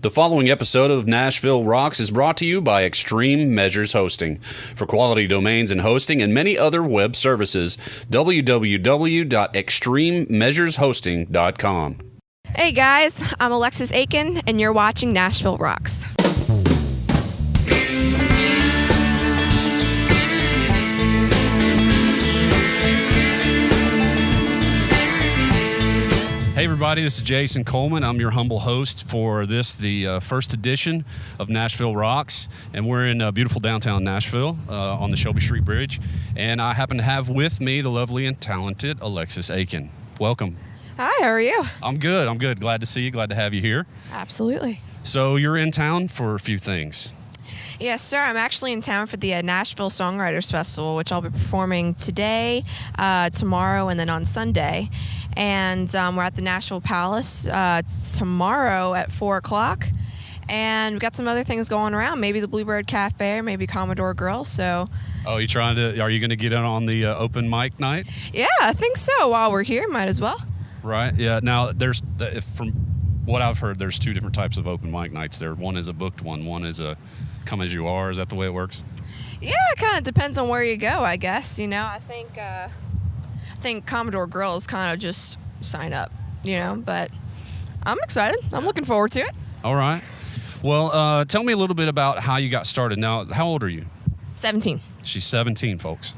The following episode of Nashville Rocks is brought to you by Extreme Measures Hosting. For quality domains and hosting and many other web services, www.extrememeasureshosting.com. Hey guys, I'm Alexes Aiken, and you're watching Nashville Rocks. Hey everybody, this is Jason Coleman. I'm your humble host for this, the first edition of Nashville Rocks, and we're in beautiful downtown Nashville on the Shelby Street Bridge, and I happen to have with me the lovely and talented Alexes Aiken. Welcome. Hi, how are you? I'm good. Glad to see you. Glad to have you here. Absolutely. So you're in town for a few things. Yes, sir. I'm actually in town for the Nashville Songwriters Festival, which I'll be performing today, tomorrow, and then on Sunday. And we're at the Nashville Palace tomorrow at 4 o'clock. And we've got some other things going around, maybe the Bluebird Cafe or maybe Commodore Grill. So, are you going to get in on the open mic night? Yeah, I think so. While we're here, might as well. Right. Yeah. Now, from what I've heard, there's two different types of open mic nights there. One is a booked one. One is a come as you are. Is that the way it works? Yeah, it kind of depends on where you go, I guess. You know, I think Commodore Grill is kind of just sign up, you know, but I'm excited. I'm looking forward to it. All right. Well, tell me a little bit about how you got started. Now, how old are you? 17. She's 17, folks.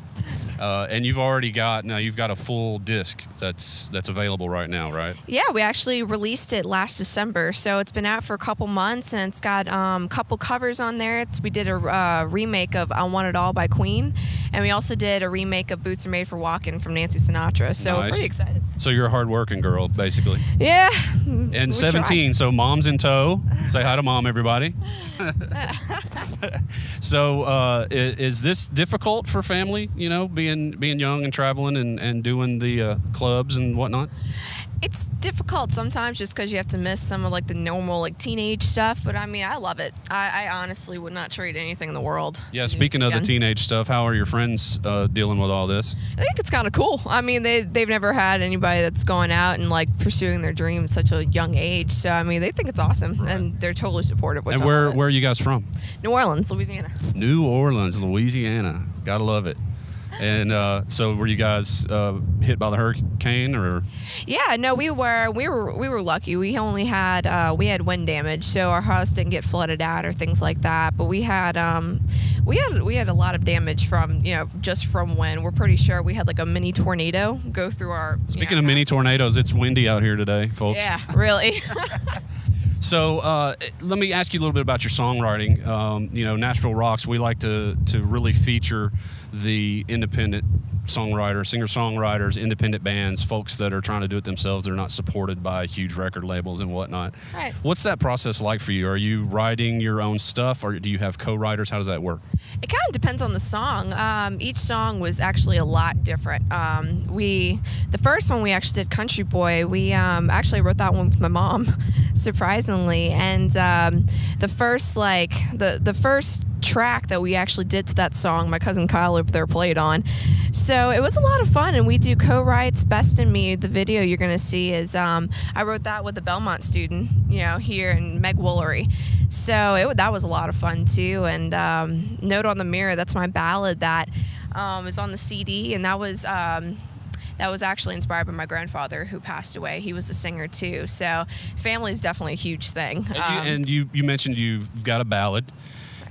And you've got a full disc that's available right now, right? Yeah, we actually released it last December, so it's been out for a couple months, and it's got a couple covers on there. We did a remake of "I Want It All" by Queen, and we also did a remake of "Boots Are Made for Walking" from Nancy Sinatra. So nice. Pretty excited. So you're a hardworking girl, basically. Yeah. And 17, so mom's in tow. Say hi to mom, everybody. So is this difficult for family, you know, being young and traveling and doing the clubs and whatnot? It's difficult sometimes just because you have to miss some of like the normal like teenage stuff, but I mean, I love it. I honestly would not trade anything in the world. Yeah, speaking of the teenage stuff, how are your friends dealing with all this? I think it's kind of cool. I mean, they've never had anybody that's going out and like pursuing their dream at such a young age. So I mean, they think it's awesome, right. And they're totally supportive. And where are you guys from? New Orleans, Louisiana. New Orleans, Louisiana. Gotta love it. And so were you guys hit by the hurricane or? Yeah, no, we were lucky. We only had wind damage, so our house didn't get flooded out or things like that. But we had a lot of damage from just from wind. We're pretty sure we had like a mini tornado go through our. Speaking of mini tornadoes, it's windy out here today, folks. Yeah, really. So let me ask you a little bit about your songwriting. Nashville Rocks, we like to really feature the independent singer-songwriters, independent bands, folks that are trying to do it themselves. They're not supported by huge record labels and whatnot. Right. What's that process like for you? Are you writing your own stuff, or do you have co-writers? How does that work? It kind of depends on the song. Each song was actually a lot different. The first one we actually did, Country Boy, we actually wrote that one with my mom, surprisingly. And the first track that we actually did to that song, my cousin Kyle over there played on. So it was a lot of fun, and we do co-writes. Best in Me, the video you're going to see is I wrote that with a Belmont student, here in Meg Woolery. So that was a lot of fun too. And Note on the Mirror, that's my ballad that is on the CD, and that was actually inspired by my grandfather who passed away. He was a singer too. So family is definitely a huge thing. And you mentioned you've got a ballad.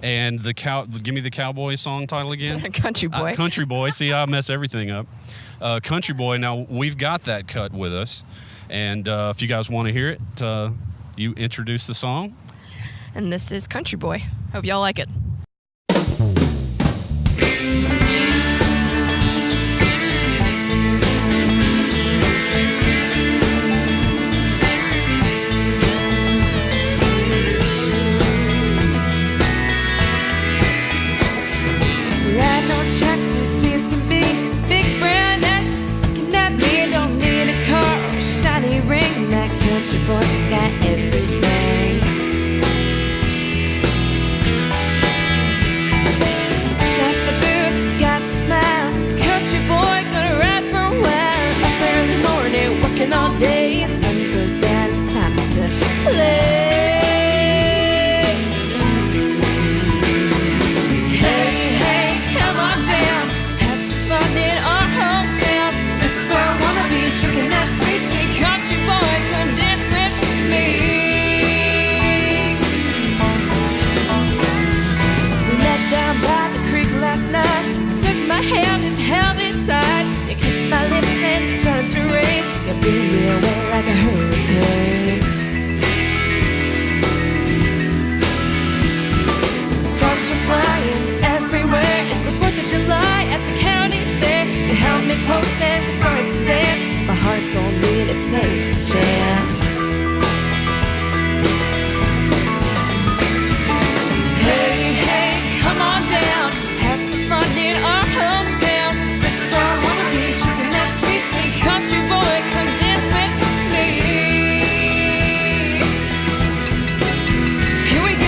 And give me the cowboy song title again. Country Boy. Country Boy. See, I mess everything up. Country Boy. Now, we've got that cut with us. And if you guys want to hear it, you introduce the song. And this is Country Boy. Hope y'all like it. Country boy got everything. You blew me away like a hurricane. Sparks are flying everywhere. It's the 4th of July at the county fair. You held me close and we started to dance. My heart told me to take a chance. Hey, hey, come on down. Have some fun in our hometown. This is where I wanna be. Drinking that sweet tea. Country boy, come dance with me. Here we go.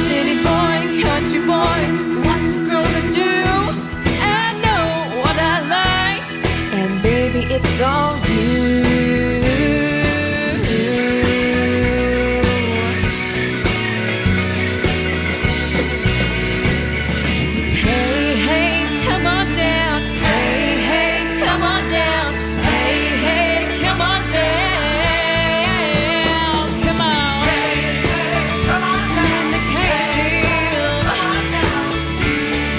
City boy, country boy, what's the girl to do? I know what I like, and baby, it's all you. Hey, hey, come on down. Hey, hey, come on down. Hey, hey, come on down. Come on. Dancing in the cornfield.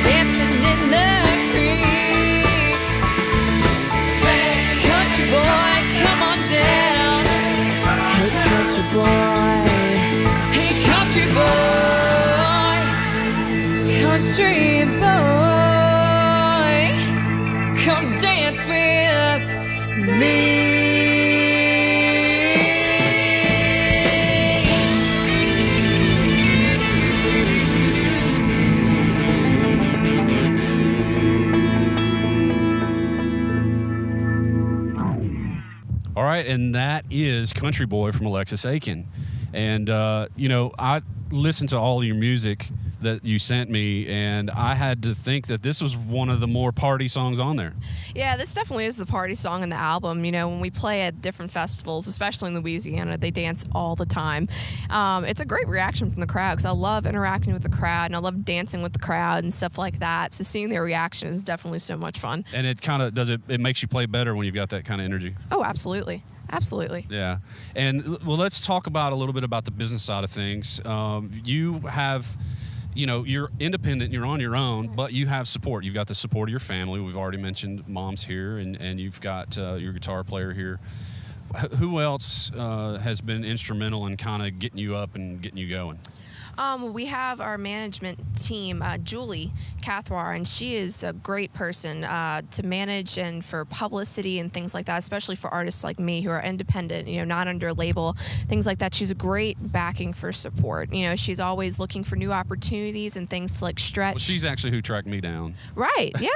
Dancing in the creek. Country boy, come on down. Hey, country boy. Hey, country boy. Country boy. Come dance with me. All right, and that is Country Boy from Alexes Aiken. And, I listened to all your music that you sent me, and I had to think that this was one of the more party songs on there. Yeah, this definitely is the party song in the album. You know, when we play at different festivals, especially in Louisiana, they dance all the time. It's a great reaction from the crowd because I love interacting with the crowd and I love dancing with the crowd and stuff like that. So seeing their reaction is definitely so much fun. And it kind of it makes you play better when you've got that kind of energy. Oh, absolutely. Absolutely. Yeah. And, well, let's talk about a little bit about the business side of things. You have... you're independent, you're on your own, but you have support. You've got the support of your family. We've already mentioned mom's here, and you've got your guitar player here. Who else has been instrumental in kind of getting you up and getting you going? We have our management team, Julie Cathwar, and she is a great person to manage and for publicity and things like that, especially for artists like me who are independent, not under a label, things like that. She's a great backing for support. She's always looking for new opportunities and things to like stretch. Well, she's actually who tracked me down. Right, yeah.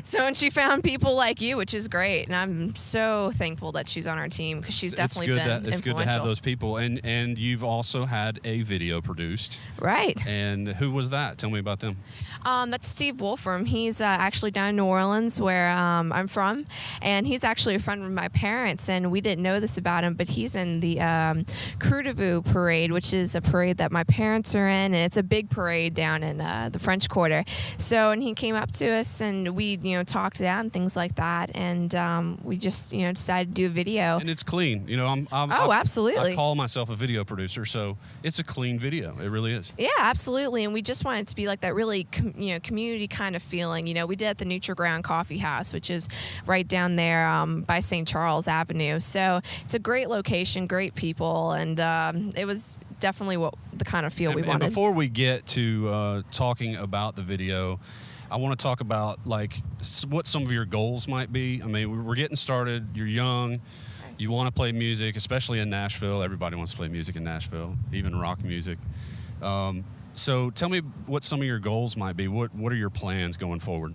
So, and she found people like you, which is great. And I'm so thankful that she's on our team because she's definitely been influential. It's good to have those people. And you've also had a video produced. Right. And who was that? Tell me about them. That's Steve Wolfram. He's actually down in New Orleans where I'm from. And he's actually a friend of my parents. And we didn't know this about him, but he's in the Crew de Vue parade, which is a parade that my parents are in. And it's a big parade down in the French Quarter. So, and he came up to us and we, talked it out and things like that. And we just, decided to do a video. And it's clean. Absolutely. I call myself a video producer, so it's a clean video. It really is. Yeah, absolutely. And we just want it to be like that really, community kind of feeling. We did at the NutriGround Coffee House, which is right down there by St. Charles Avenue. So it's a great location, great people, and it was definitely the kind of feel we wanted. And before we get to talking about the video, I want to talk about what some of your goals might be. I mean, we're getting started. You're young. You want to play music, especially in Nashville. Everybody wants to play music in Nashville, even rock music. So tell me what some of your goals might be. What are your plans going forward?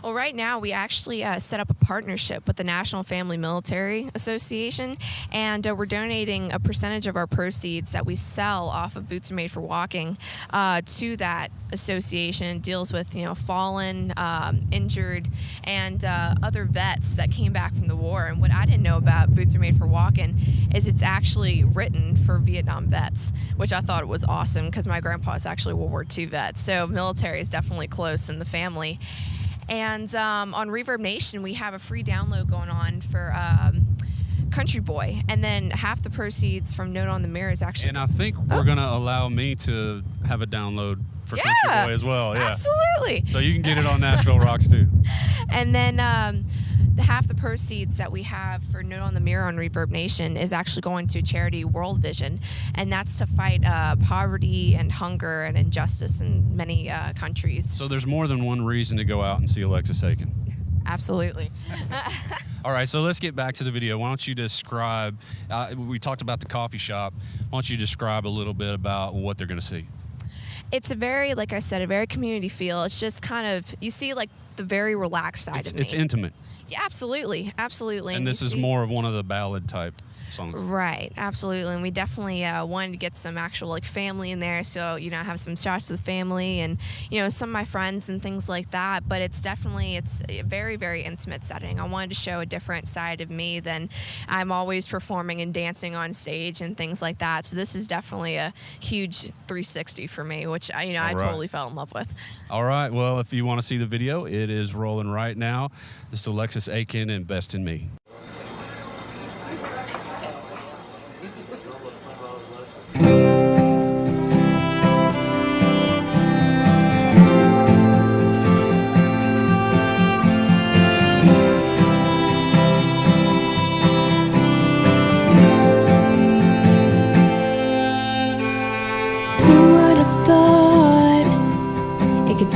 Well, right now we actually set up a partnership with the National Family Military Association, and we're donating a percentage of our proceeds that we sell off of Boots Are Made for Walking to that association. It deals with fallen, injured, and other vets that came back from the war. And what I didn't know about Boots Are Made for Walking is it's actually written for Vietnam vets, which I thought was awesome because my grandpa is actually a World War II vet, so military is definitely close in the family. And on Reverb Nation, we have a free download going on for Country Boy, and then half the proceeds from Note on the Mirror is actually. And I think we're gonna allow me to have a download for Country Boy as well. Yeah, absolutely. So you can get it on Nashville Rocks too. And then half the proceeds that we have for Note on the Mirror on Reverb Nation is actually going to charity World Vision, and that's to fight poverty and hunger and injustice in many countries. So there's more than one reason to go out and see Alexes Aiken. Absolutely. All right, so let's get back to the video. Why don't you describe, we talked about the coffee shop. Why don't you describe a little bit about what they're going to see? It's a very, like I said, a very community feel. It's just kind of, you see like the very relaxed side of me. It's intimate. Yeah, absolutely. Absolutely. And this is more of one of the ballad type songs. Right, absolutely. And we definitely wanted to get some actual like family in there, so have some shots of the family and some of my friends and things like that. But it's a very, very intimate setting. I wanted to show a different side of me than I'm always performing and dancing on stage and things like that. So this is definitely a huge 360 for me, which I totally fell in love with. All right, well, if you want to see the video, it is rolling right now. This is Alexes Aiken and Best in Me.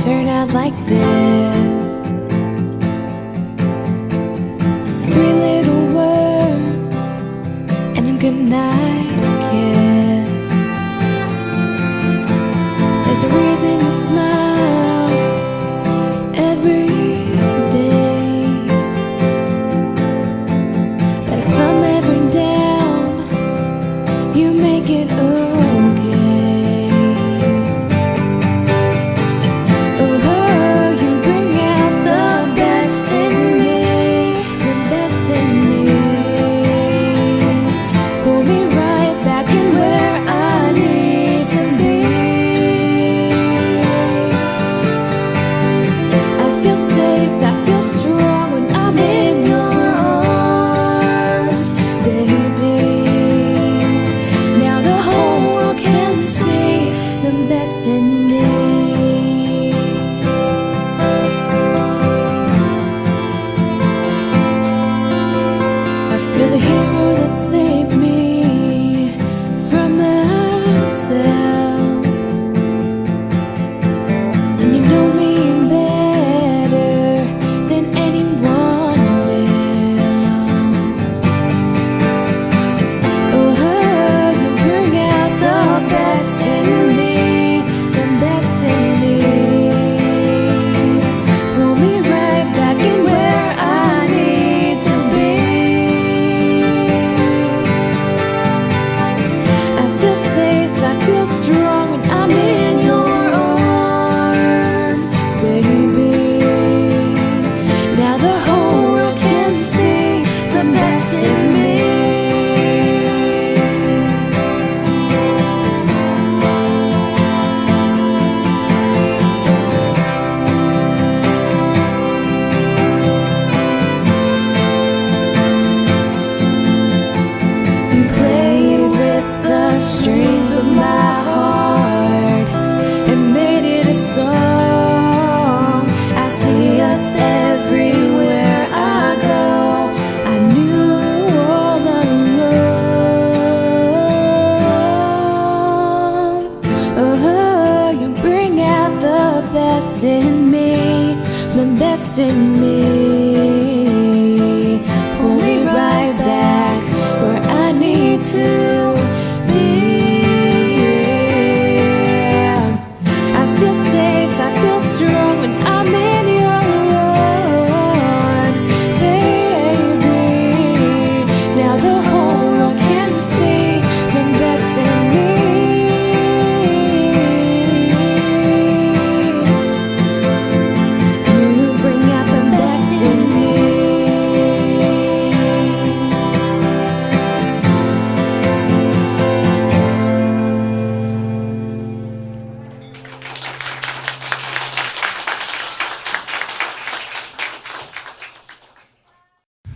Turn out like this. 3 little words and a goodnight kiss. There's a reason to smile every day, but if I'm ever down, you make it okay. best in me, the best in me. Pull me right back where I need to be. I feel safe, I feel strong when I'm in your arms.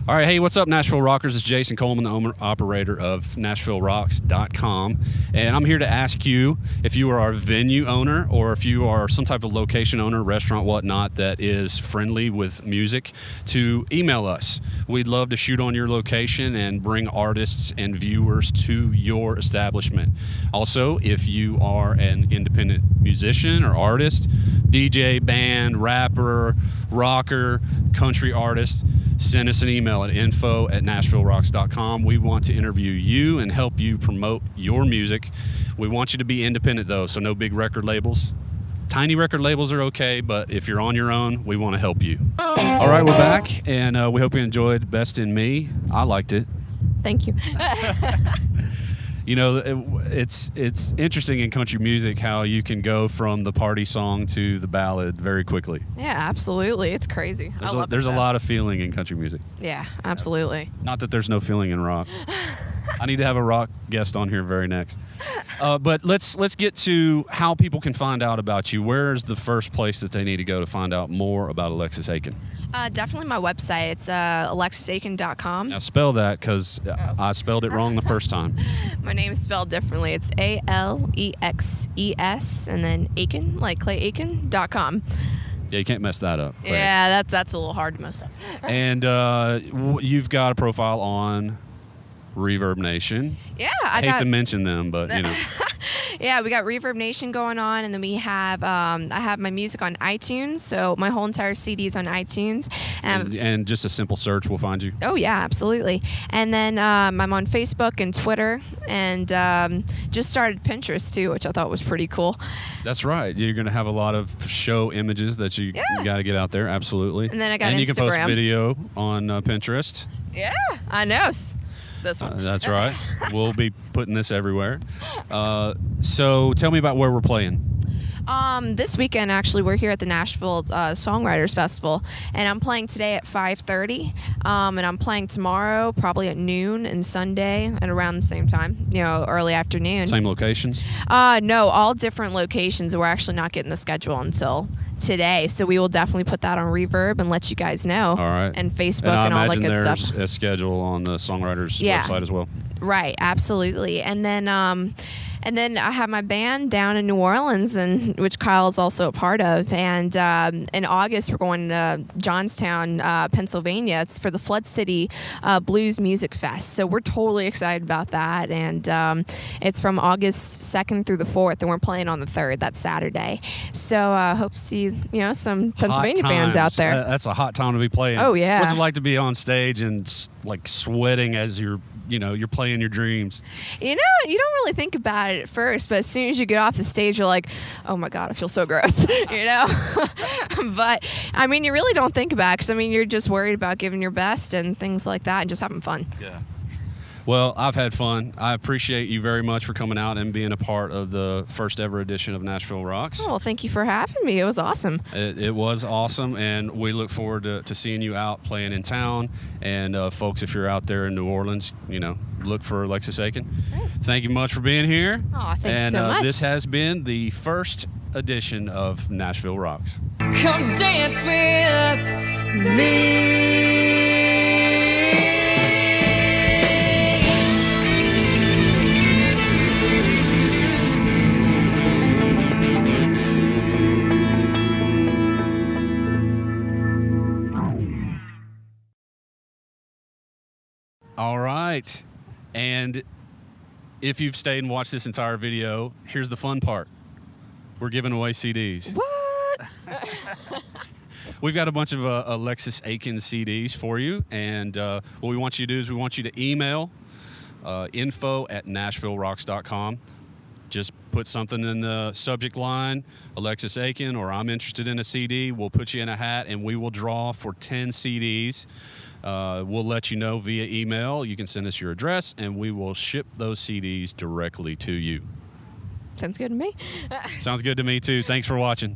All right, hey, what's up, Nashville Rockers? It's Jason Coleman, the owner-operator of NashvilleRocks.com, and I'm here to ask you if you are our venue owner or if you are some type of location owner, restaurant, whatnot, that is friendly with music, to email us. We'd love to shoot on your location and bring artists and viewers to your establishment. Also, if you are an independent musician or artist, DJ, band, rapper, rocker, country artist, send us an email at info@NashvilleRocks.com. We want to interview you and help you promote your music. We want you to be independent, though, so no big record labels. Tiny record labels are okay, but if you're on your own, we want to help you. All right, we're back, and we hope you enjoyed Best in Me. I liked it. Thank you. You know, it's interesting in country music how you can go from the party song to the ballad very quickly. Yeah, absolutely. It's crazy. There's a lot of feeling in country music. Yeah, absolutely. Not that there's no feeling in rock. I need to have a rock guest on here very next. But let's get to how people can find out about you. Where's the first place that they need to go to find out more about Alexes Aiken? Definitely my website. It's alexesaiken.com. Now spell that, because I spelled it wrong the first time. My name is spelled differently. It's Alexes and then Aiken, like Clay Aiken.com. Yeah, you can't mess that up. Clay. Yeah, that's a little hard to mess up. And you've got a profile on Reverb Nation. Yeah, I hate to mention them, but you know. Yeah, we got Reverb Nation going on, and then we have I have my music on iTunes, so my whole entire CD is on iTunes. And just a simple search will find you. Oh yeah, absolutely. And then I'm on Facebook and Twitter, and just started Pinterest too, which I thought was pretty cool. That's right. You're going to have a lot of show images that you got to get out there. Absolutely. And then I got and Instagram. You can post video on Pinterest. Yeah, I know. This one. That's right. We'll be putting this everywhere. So tell me about where we're playing. This weekend, actually, we're here at the Nashville Songwriters Festival, and I'm playing today at 5:30, and I'm playing tomorrow probably at noon and Sunday at around the same time, early afternoon. Same locations? No, all different locations. We're actually not getting the schedule until today, so we will definitely put that on Reverb and let you guys know. All right. And Facebook and all that good stuff. I imagine there's a schedule on the Songwriters website as well. Right, absolutely. And then I have my band down in New Orleans, and which Kyle is also a part of. And in August, we're going to Johnstown, Pennsylvania. It's for the Flood City Blues Music Fest. So we're totally excited about that. And it's from August 2nd through the 4th, and we're playing on the 3rd. That's Saturday. So I hope to see some Pennsylvania fans out there. That's a hot time to be playing. Oh yeah. What's it like to be on stage and like sweating as you're playing your dreams? You don't really think about it at first, but as soon as you get off the stage, you're like, oh my God, I feel so gross, But, I mean, you really don't think about it, because, I mean, you're just worried about giving your best and things like that and just having fun. Yeah. Well, I've had fun. I appreciate you very much for coming out and being a part of the first ever edition of Nashville Rocks. Oh, well, thank you for having me. It was awesome. It was awesome, and we look forward to seeing you out playing in town. And folks, if you're out there in New Orleans, look for Alexes Aiken. Great. Thank you much for being here. Oh, thank you so much. This has been the first edition of Nashville Rocks. Come dance with me. All right. And if you've stayed and watched this entire video, here's the fun part. We're giving away CDs. What? We've got a bunch of Alexes Aiken CDs for you. And what we want you to do is we want you to email info@NashvilleRocks.com. Just put something in the subject line, Alexes Aiken, or I'm interested in a CD. We'll put you in a hat, and we will draw for 10 CDs. We'll let you know via email. You can send us your address, and we will ship those CDs directly to you. Sounds good to me. Sounds good to me, too. Thanks for watching.